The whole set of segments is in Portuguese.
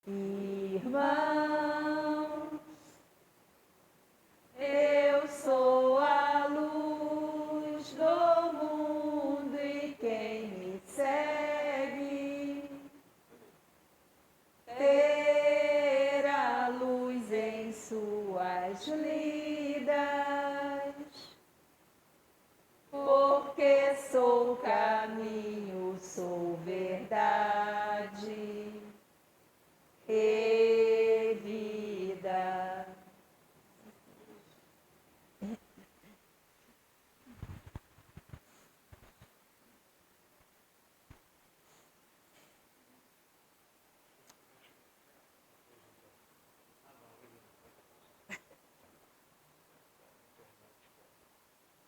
Irmãos, eu sou a luz do mundo e quem me segue terá luz em suas vidas, porque sou caminho, sou verdade e vida.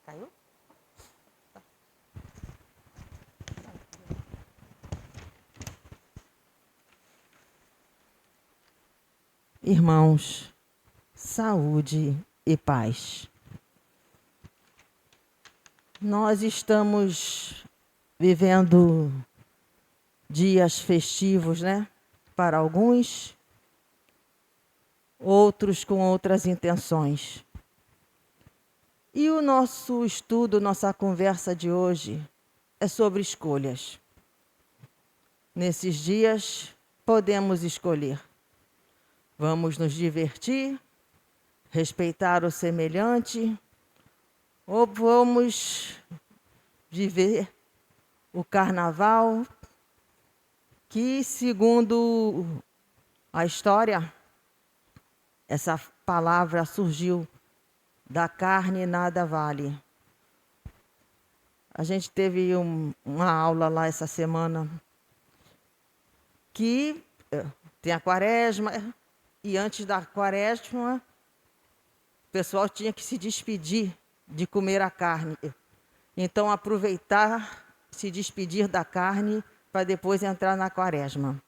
Caiu? Irmãos, saúde e paz. Nós estamos vivendo dias festivos, né? Para alguns, outros com outras intenções. E o nosso estudo, nossa conversa de hoje é sobre escolhas. Nesses dias, podemos escolher. Vamos nos divertir, respeitar o semelhante, ou vamos viver o carnaval, que, segundo a história, essa palavra surgiu da carne nada vale. A gente teve uma aula lá essa semana que tem a quaresma, e antes da quaresma, o pessoal tinha que se despedir de comer a carne. Então, aproveitar, se despedir da carne, para depois entrar na quaresma.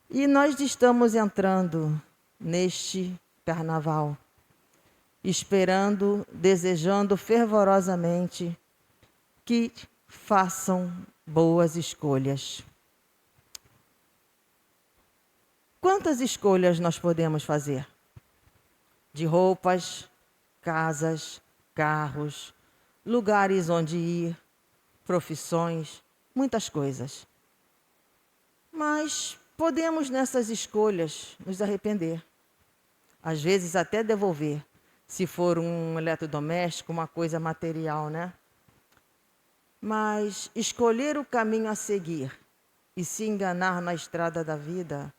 E nós estamos entrando neste carnaval, esperando, desejando fervorosamente que façam boas escolhas. Quantas escolhas nós podemos fazer? De roupas, casas, carros, lugares onde ir, profissões, muitas coisas. Mas podemos nessas escolhas nos arrepender. Às vezes até devolver, se for um eletrodoméstico, uma coisa material, né? Mas escolher o caminho a seguir e se enganar na estrada da vida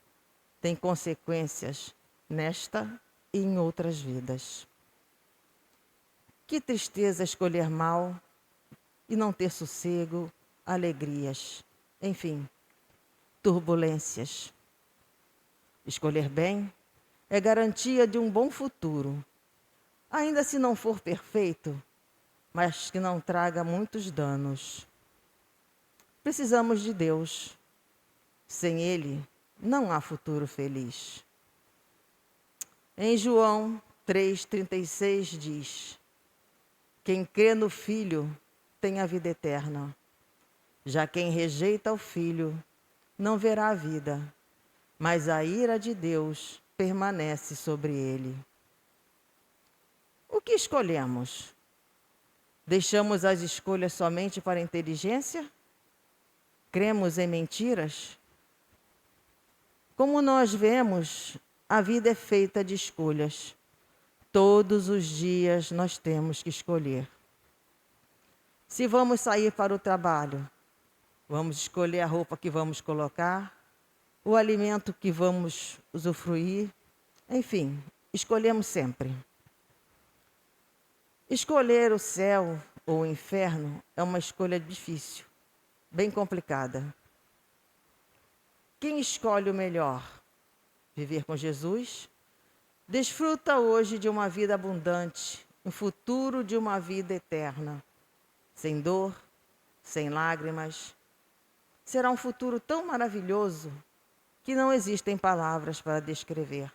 tem consequências nesta e em outras vidas. Que tristeza escolher mal e não ter sossego, alegrias, enfim, turbulências. Escolher bem é garantia de um bom futuro, ainda se não for perfeito, mas que não traga muitos danos. Precisamos de Deus. Sem Ele, não há futuro feliz. Em João 3,36 diz: quem crê no Filho tem a vida eterna. Já quem rejeita o Filho não verá a vida, mas a ira de Deus permanece sobre ele. O que escolhemos? Deixamos as escolhas somente para a inteligência? Cremos em mentiras? Como nós vemos, a vida é feita de escolhas. Todos os dias nós temos que escolher. Se vamos sair para o trabalho, vamos escolher a roupa que vamos colocar, o alimento que vamos usufruir, enfim, escolhemos sempre. Escolher o céu ou o inferno é uma escolha difícil, bem complicada. Quem escolhe o melhor? Viver com Jesus? Desfruta hoje de uma vida abundante, um futuro de uma vida eterna, sem dor, sem lágrimas. Será um futuro tão maravilhoso que não existem palavras para descrever.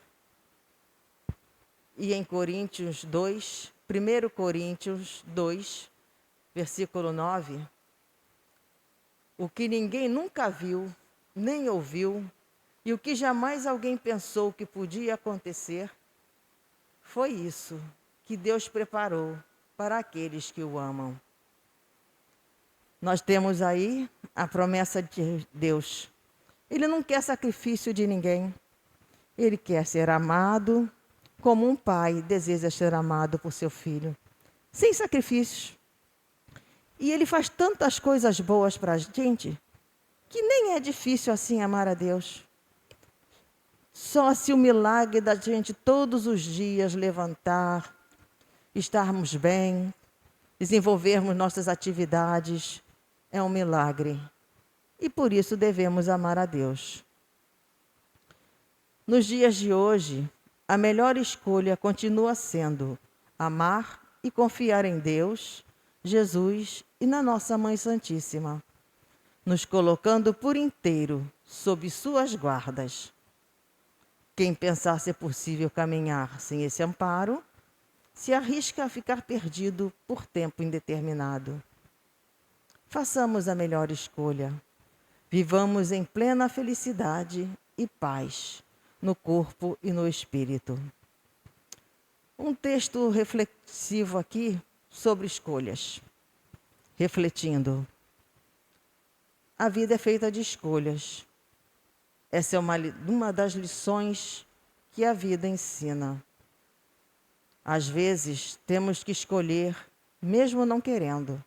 E em Coríntios 2, 1 Coríntios 2, versículo 9, o que ninguém nunca viu, nem ouviu, E o que jamais alguém pensou que podia acontecer, foi isso que Deus preparou para aqueles que o amam. Nós temos aí a promessa de Deus. Ele não quer sacrifício de ninguém. Ele quer ser amado como um pai deseja ser amado por seu filho, sem sacrifícios. E ele faz tantas coisas boas para a gente, que nem é difícil assim amar a Deus. Só se o milagre da gente todos os dias levantar, estarmos bem, desenvolvermos nossas atividades, é um milagre. E por isso devemos amar a Deus. Nos dias de hoje, a melhor escolha continua sendo amar e confiar em Deus, Jesus e na nossa Mãe Santíssima, nos colocando por inteiro sob suas guardas. Quem pensar ser possível caminhar sem esse amparo, se arrisca a ficar perdido por tempo indeterminado. Façamos a melhor escolha. Vivamos em plena felicidade e paz, no corpo e no espírito. Um texto reflexivo aqui sobre escolhas. Refletindo. A vida é feita de escolhas. Essa é uma das lições que a vida ensina. Às vezes, temos que escolher, mesmo não querendo.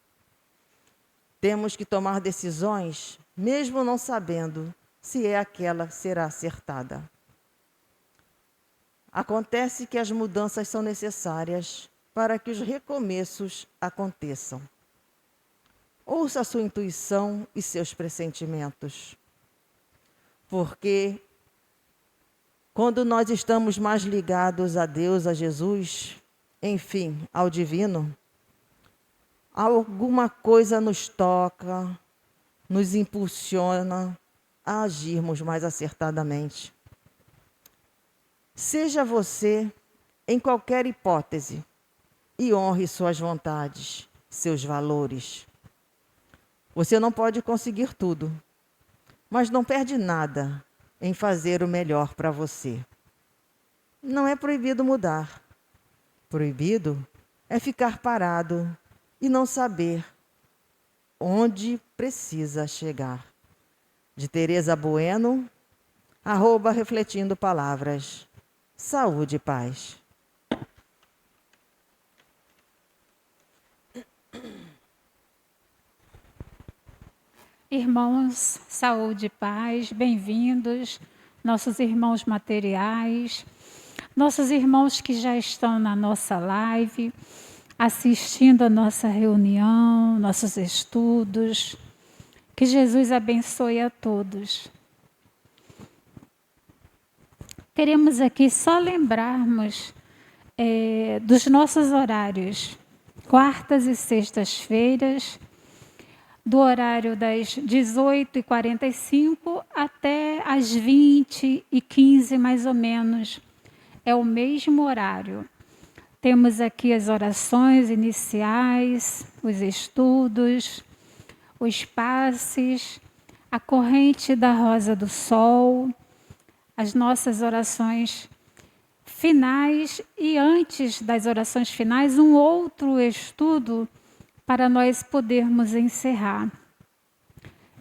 Temos que tomar decisões, mesmo não sabendo se é aquela que será acertada. Acontece que as mudanças são necessárias para que os recomeços aconteçam. Ouça a sua intuição e seus pressentimentos. Porque quando nós estamos mais ligados a Deus, a Jesus, enfim, ao divino, alguma coisa nos toca, nos impulsiona a agirmos mais acertadamente. Seja você em qualquer hipótese e honre suas vontades, seus valores. Você não pode conseguir tudo, mas não perde nada em fazer o melhor para você. Não é proibido mudar. Proibido é ficar parado e não saber onde precisa chegar. De Teresa Bueno, @refletindo palavras. Saúde e paz. Irmãos, saúde e paz, bem-vindos, nossos irmãos materiais, nossos irmãos que já estão na nossa live, assistindo a nossa reunião, nossos estudos. Que Jesus abençoe a todos. Queremos aqui só lembrarmos dos nossos horários, quartas e sextas-feiras, do horário das 18h45 até as 20h15, mais ou menos. É o mesmo horário. Temos aqui as orações iniciais, os estudos, os passes, a corrente da Rosa do Sol, as nossas orações finais e, antes das orações finais, um outro estudo para nós podermos encerrar.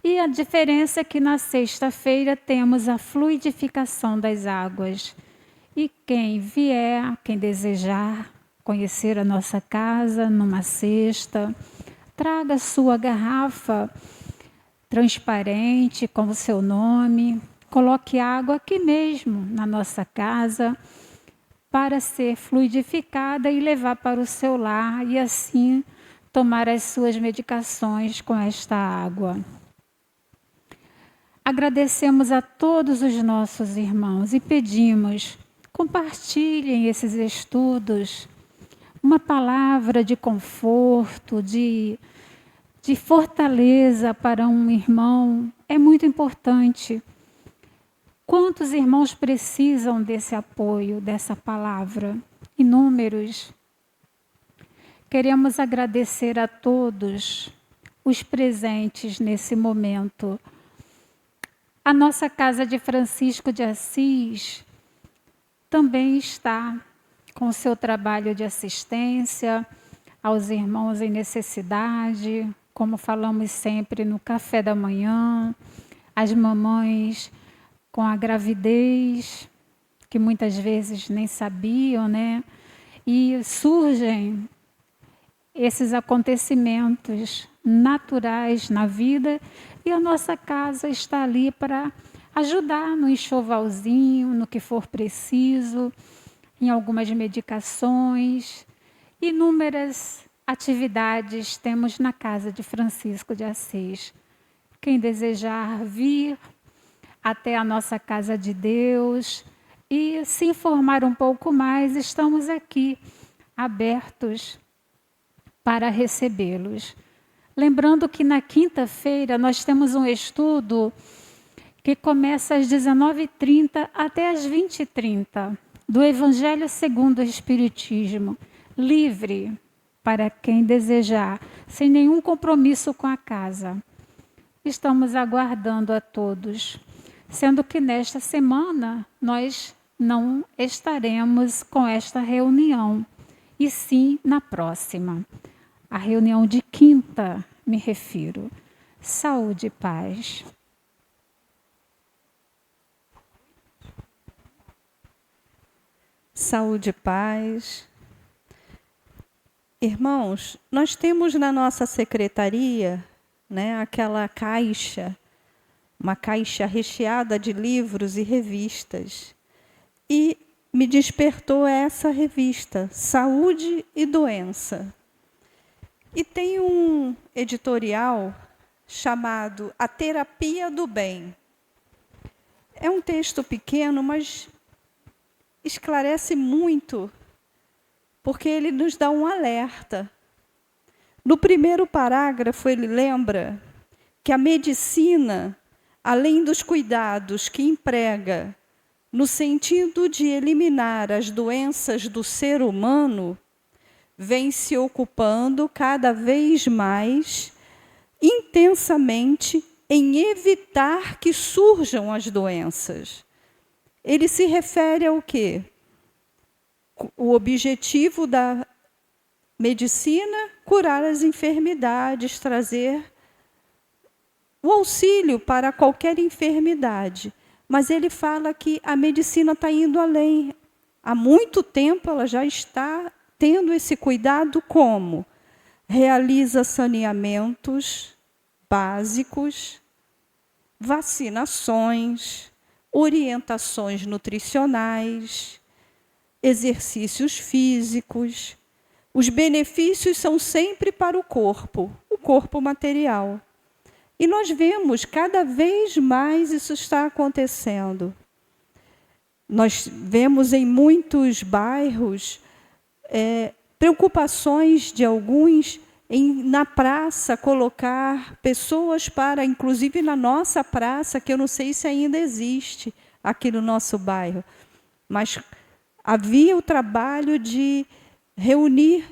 E a diferença é que na sexta-feira temos a fluidificação das águas. E quem vier, quem desejar conhecer a nossa casa numa sexta, traga sua garrafa transparente com o seu nome, coloque água aqui mesmo na nossa casa para ser fluidificada e levar para o seu lar e assim tomar as suas medicações com esta água. Agradecemos a todos os nossos irmãos e pedimos, compartilhem esses estudos. Uma palavra de conforto, de fortaleza para um irmão é muito importante. Quantos irmãos precisam desse apoio, dessa palavra? Inúmeros. Queremos agradecer a todos os presentes nesse momento. A nossa Casa de Francisco de Assis também está com o seu trabalho de assistência aos irmãos em necessidade, como falamos sempre no café da manhã, as mamães com a gravidez, que muitas vezes nem sabiam, né? E surgem esses acontecimentos naturais na vida e a nossa casa está ali para ajudar no enxovalzinho, no que for preciso, em algumas medicações. Inúmeras atividades temos na Casa de Francisco de Assis. Quem desejar vir até a nossa Casa de Deus e se informar um pouco mais, estamos aqui abertos para recebê-los. Lembrando que na quinta-feira nós temos um estudo que começa às 19h30 até às 20h30, do Evangelho segundo o Espiritismo, livre para quem desejar, sem nenhum compromisso com a casa. Estamos aguardando a todos, sendo que nesta semana nós não estaremos com esta reunião, e sim na próxima. A reunião de quinta, me refiro. Saúde e paz. Saúde e paz. Irmãos, nós temos na nossa secretaria, né, aquela caixa, uma caixa recheada de livros e revistas. E me despertou essa revista, Saúde e Doença. E tem um editorial chamado A Terapia do Bem. É um texto pequeno, mas esclarece muito, porque ele nos dá um alerta. No primeiro parágrafo, ele lembra que a medicina, além dos cuidados que emprega no sentido de eliminar as doenças do ser humano, vem se ocupando cada vez mais intensamente em evitar que surjam as doenças. Ele se refere ao quê? O objetivo da medicina, curar as enfermidades, trazer o auxílio para qualquer enfermidade. Mas ele fala que a medicina está indo além. Há muito tempo ela já está tendo esse cuidado como? Realiza saneamentos básicos, vacinações, orientações nutricionais, exercícios físicos. Os benefícios são sempre para o corpo material. E nós vemos cada vez mais isso está acontecendo. Nós vemos em muitos bairros preocupações de alguns na praça colocar pessoas para, inclusive na nossa praça, que eu não sei se ainda existe aqui no nosso bairro, mas havia o trabalho de reunir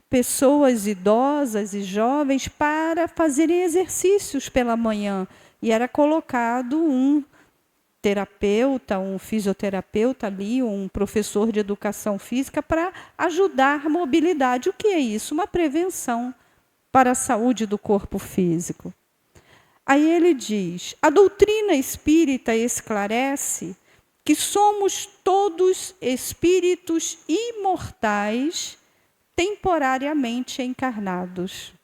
pessoas idosas e jovens para fazerem exercícios pela manhã. E era colocado um terapeuta, um fisioterapeuta ali, um professor de educação física para ajudar a mobilidade. O que é isso? Uma prevenção para a saúde do corpo físico. Aí ele diz, a doutrina espírita esclarece que somos todos espíritos imortais temporariamente encarnados,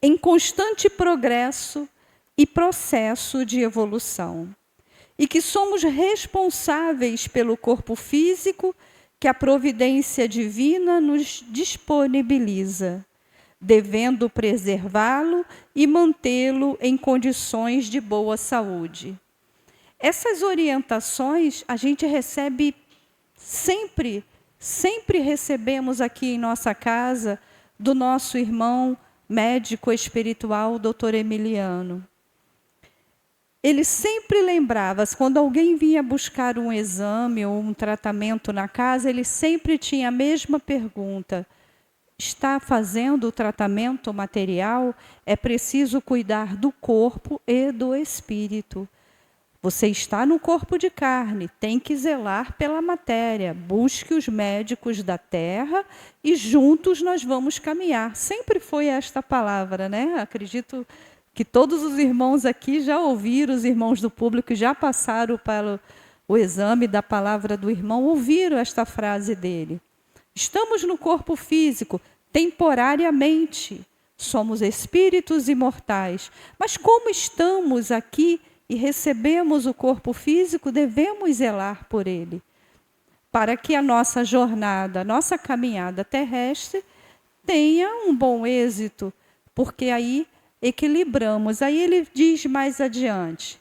em constante progresso e processo de evolução, e que somos responsáveis pelo corpo físico que a providência divina nos disponibiliza, devendo preservá-lo e mantê-lo em condições de boa saúde. Essas orientações a gente recebe sempre recebemos aqui em nossa casa do nosso irmão médico espiritual, Dr. Emiliano. Ele sempre lembrava, quando alguém vinha buscar um exame ou um tratamento na casa, ele sempre tinha a mesma pergunta. Está fazendo o tratamento material? É preciso cuidar do corpo e do espírito. Você está no corpo de carne, tem que zelar pela matéria. Busque os médicos da terra e juntos nós vamos caminhar. Sempre foi esta palavra, né? Acredito que todos os irmãos aqui já ouviram, os irmãos do público já passaram para o exame da palavra do irmão, ouviram esta frase dele. Estamos no corpo físico, temporariamente. Somos espíritos imortais. Mas como estamos aqui e recebemos o corpo físico, devemos zelar por ele, para que a nossa jornada, a nossa caminhada terrestre tenha um bom êxito, porque aí equilibramos. Aí ele diz mais adiante,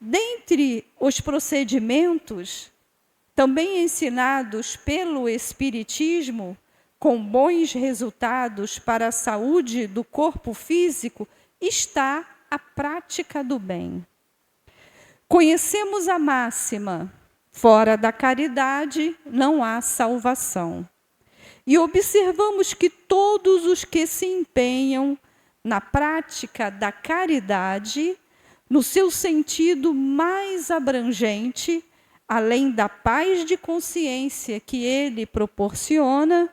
dentre os procedimentos também ensinados pelo Espiritismo, com bons resultados para a saúde do corpo físico, está a prática do bem. Conhecemos a máxima, fora da caridade não há salvação. E observamos que todos os que se empenham na prática da caridade, no seu sentido mais abrangente, além da paz de consciência que ele proporciona,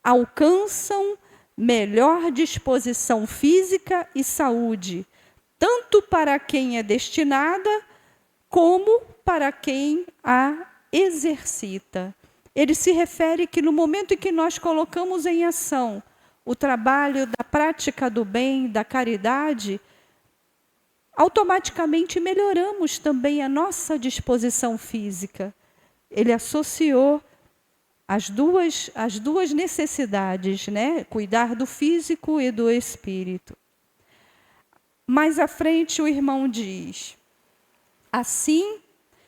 alcançam melhor disposição física e saúde, tanto para quem é destinada, como para quem a exercita. Ele se refere que no momento em que nós colocamos em ação o trabalho da prática do bem, da caridade, automaticamente melhoramos também a nossa disposição física. Ele associou as duas necessidades, né? Cuidar do físico e do espírito. Mais à frente o irmão diz, assim,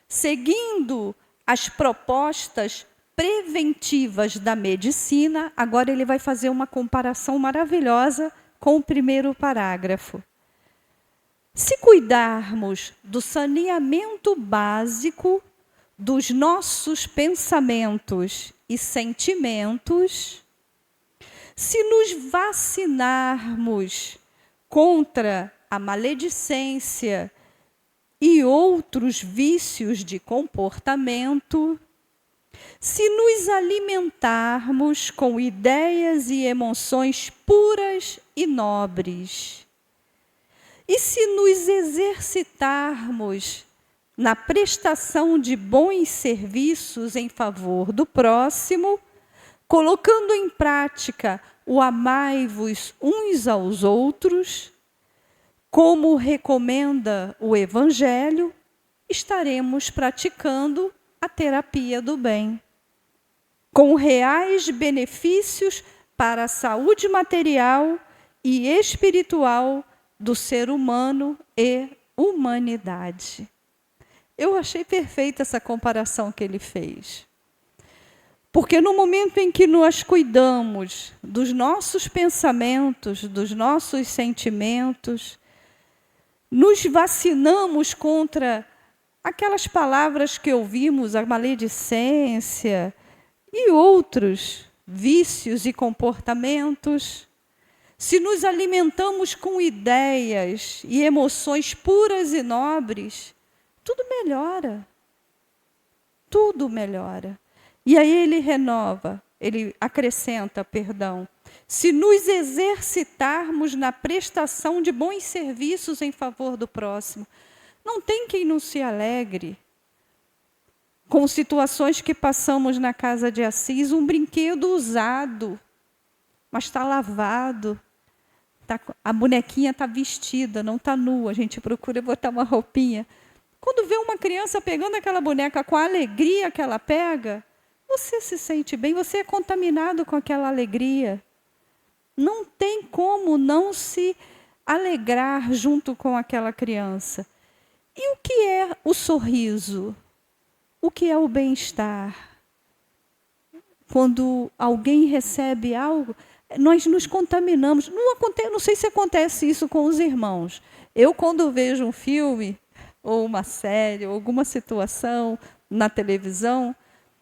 seguindo as propostas preventivas da medicina, agora ele vai fazer uma comparação maravilhosa com o primeiro parágrafo. Se cuidarmos do saneamento básico dos nossos pensamentos e sentimentos, se nos vacinarmos contra a maledicência e outros vícios de comportamento, se nos alimentarmos com ideias e emoções puras e nobres, e se nos exercitarmos na prestação de bons serviços em favor do próximo, colocando em prática o amai-vos uns aos outros, como recomenda o Evangelho, estaremos praticando a terapia do bem, com reais benefícios para a saúde material e espiritual do ser humano e humanidade. Eu achei perfeita essa comparação que ele fez. Porque no momento em que nós cuidamos dos nossos pensamentos, dos nossos sentimentos, nos vacinamos contra aquelas palavras que ouvimos, a maledicência e outros vícios e comportamentos, se nos alimentamos com ideias e emoções puras e nobres, tudo melhora. Tudo melhora. E aí ele acrescenta, se nos exercitarmos na prestação de bons serviços em favor do próximo, não tem quem não se alegre com situações que passamos na casa de Assis, um brinquedo usado, mas está lavado, a bonequinha está vestida, não está nua, a gente procura botar uma roupinha. Quando vê uma criança pegando aquela boneca com a alegria que ela pega, você se sente bem, você é contaminado com aquela alegria. Não tem como não se alegrar junto com aquela criança. E o que é o sorriso? O que é o bem-estar? Quando alguém recebe algo, nós nos contaminamos. Não sei se acontece isso com os irmãos. Eu, quando vejo um filme, ou uma série, ou alguma situação na televisão,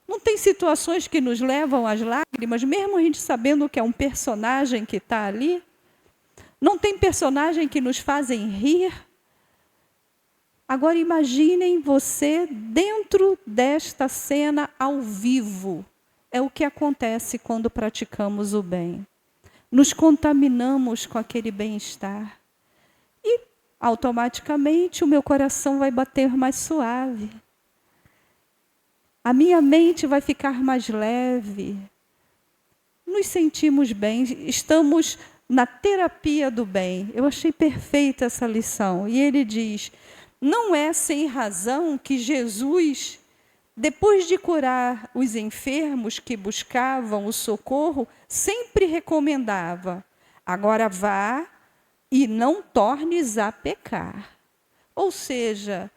não tem situações que nos levam às lágrimas, mesmo a gente sabendo que é um personagem que está ali? Não tem personagem que nos fazem rir? Agora imaginem você dentro desta cena ao vivo. É o que acontece quando praticamos o bem. Nos contaminamos com aquele bem-estar. E automaticamente o meu coração vai bater mais suave. A minha mente vai ficar mais leve. Nos sentimos bem, estamos na terapia do bem. Eu achei perfeita essa lição. E ele diz: não é sem razão que Jesus, depois de curar os enfermos que buscavam o socorro, sempre recomendava: agora vá e não tornes a pecar. Ou seja,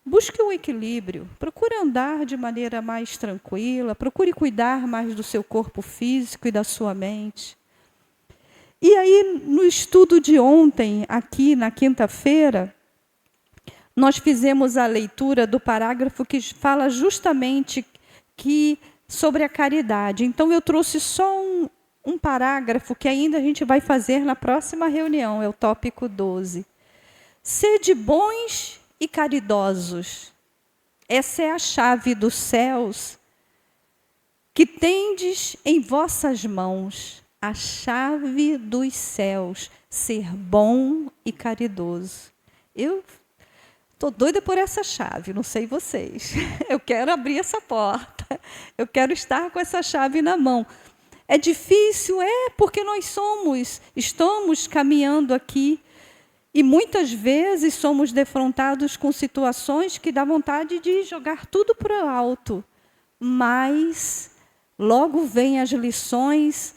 busque o equilíbrio, procure andar de maneira mais tranquila, procure cuidar mais do seu corpo físico e da sua mente. E aí, no estudo de ontem, aqui na quinta-feira, nós fizemos a leitura do parágrafo que fala justamente sobre a caridade. Então, eu trouxe só um parágrafo que ainda a gente vai fazer na próxima reunião, é o tópico 12. Sede bons e caridosos. Essa é a chave dos céus que tendes em vossas mãos. A chave dos céus, ser bom e caridoso. Eu estou doida por essa chave, não sei vocês. Eu quero abrir essa porta. Eu quero estar com essa chave na mão. É difícil? É, porque nós estamos caminhando aqui e muitas vezes somos defrontados com situações que dá vontade de jogar tudo para o alto. Mas logo vêm as lições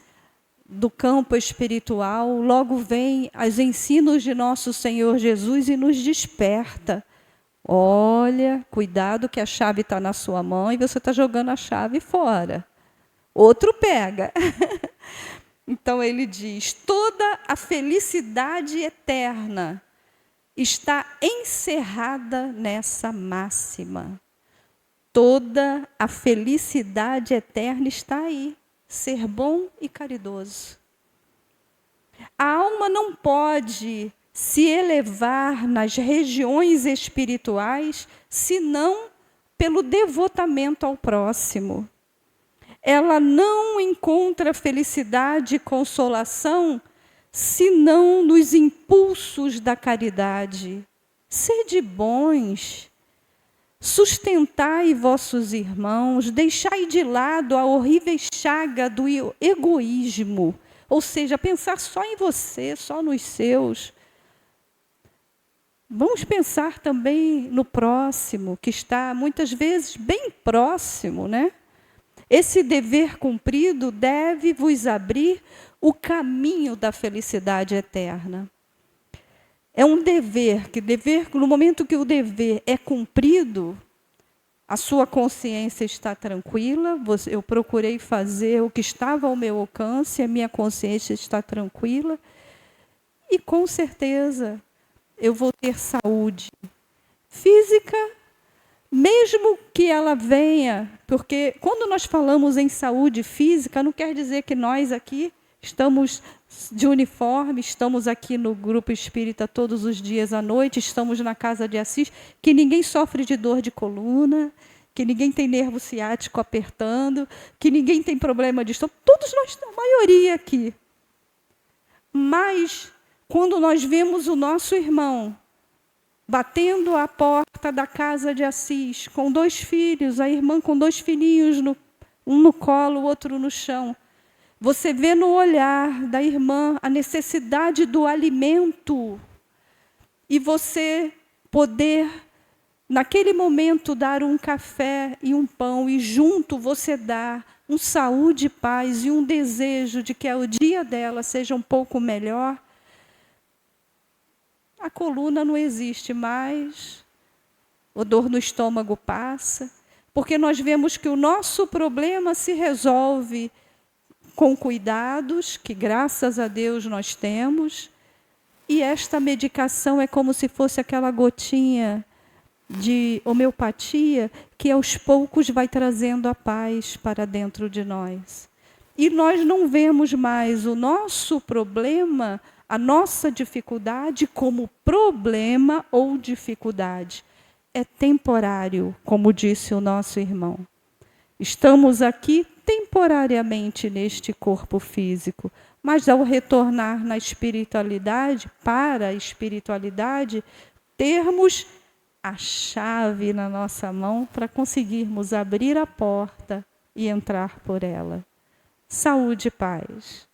do campo espiritual, logo vem os ensinos de nosso Senhor Jesus e nos desperta. Olha, cuidado que a chave está na sua mão e você está jogando a chave fora. Outro pega. Então ele diz, toda a felicidade eterna está encerrada nessa máxima. Toda a felicidade eterna está aí. Ser bom e caridoso. A alma não pode se elevar nas regiões espirituais senão pelo devotamento ao próximo. Ela não encontra felicidade e consolação senão nos impulsos da caridade. Sede bons. Sustentai vossos irmãos, deixai de lado a horrível chaga do egoísmo, ou seja, pensar só em você, só nos seus. Vamos pensar também no próximo, que está muitas vezes bem próximo, né? Esse dever cumprido deve vos abrir o caminho da felicidade eterna. É um dever, no momento que o dever é cumprido, a sua consciência está tranquila, eu procurei fazer o que estava ao meu alcance, a minha consciência está tranquila, e com certeza eu vou ter saúde física, mesmo que ela venha, porque quando nós falamos em saúde física, não quer dizer que nós aqui estamos de uniforme, estamos aqui no grupo espírita todos os dias à noite, estamos na casa de Assis, que ninguém sofre de dor de coluna, que ninguém tem nervo ciático apertando, que ninguém tem problema de estômago, todos nós, a maioria aqui. Mas, quando nós vemos o nosso irmão batendo a porta da casa de Assis, com 2 filhos, a irmã com 2 filhinhos, um no colo, o outro no chão, você vê no olhar da irmã a necessidade do alimento e você poder, naquele momento, dar um café e um pão e junto você dá um saúde, paz e um desejo de que o dia dela seja um pouco melhor. A coluna não existe mais, a dor no estômago passa, porque nós vemos que o nosso problema se resolve com cuidados, que graças a Deus nós temos, e esta medicação é como se fosse aquela gotinha de homeopatia que aos poucos vai trazendo a paz para dentro de nós. E nós não vemos mais o nosso problema, a nossa dificuldade como problema ou dificuldade. é temporário, como disse o nosso irmão. Estamos aqui temporariamente neste corpo físico, mas ao retornar na espiritualidade, para a espiritualidade, termos a chave na nossa mão para conseguirmos abrir a porta e entrar por ela. Saúde e paz.